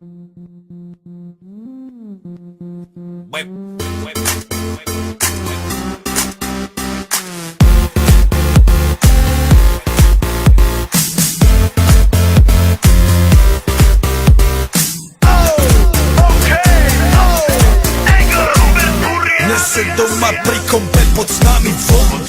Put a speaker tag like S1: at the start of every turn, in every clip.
S1: Nese doma pri kompe pod s nami von.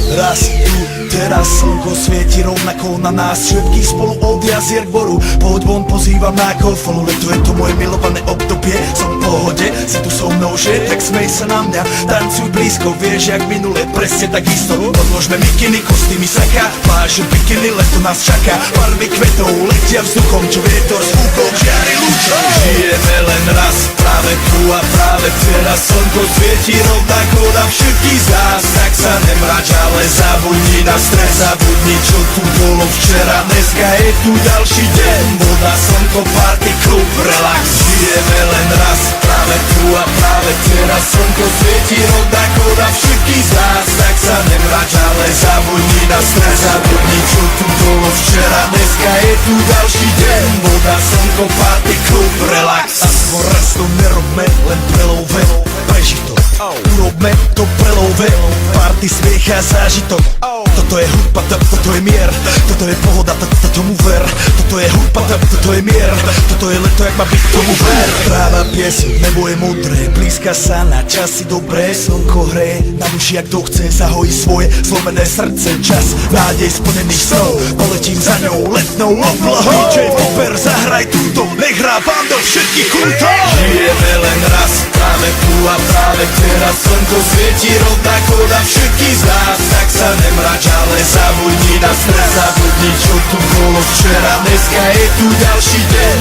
S1: Raz tu, teraz slnko svieti rovnako na nás. Všetkých spolu od jazier k boru. Poď von, pozývam na golfolu. Leto je to moje milované obdobie. Som v pohode, si tu so mnou, že? Tak smej sa na mňa, tancuj blízko. Vieš, jak minule, presne tak isto. Odložme mikiny, kostýmy saka. Pláže, bikiny, leto nás čaká. Barvy kvetov letia vzduchom, čo vietor s fúkom žiari lúčom. Žijeme len raz, práve tu a práve teraz. Slnko svieti rovnako na všetkých z nás. Tak sa nemrač, ale zabudni na stres. Zabudni, čo tu bolo včera. Dneska je tu ďalší deň. Voda, slnko, party, klub, relax. Žijeme len raz, práve tu a práve teraz. Slnko svieti rovnako na všetkých z nás. Tak sa nemrač, ale zabudni na stres. Zabudni, čo tu bolo včera. Dneska je tu ďalší deň. Voda, slnko, party, klub, relax. Aspoň raz to nerobme, len prelove. Preži to, urobme to prelove. Party, smiech a zážitok. Toto je hudba, toto je mier. Toto je pohoda, tomu ver. Toto je hudba, toto je mier. Toto je leto, jak má byť, tomu ver. Tráva, pieseň, nebo je modré. Blízka sa na časy dobré. Slnko hreje na duši, jak to chce. Zahojí svoje zlomené srdce. Čas nádej splnených snov. Poletím za ňou letnou oblohou. DJ Popper, zahraj túto. Nech hrá vám do všetkých kútov. Žijeme len raz, práve tu a práve teraz. Slnko svieti rovnako na všetkých z nás. Tak sa nemrač, ale zabudni na stres. Zabudni, čo tu bolo včera. Dneska je tu ďalší deň.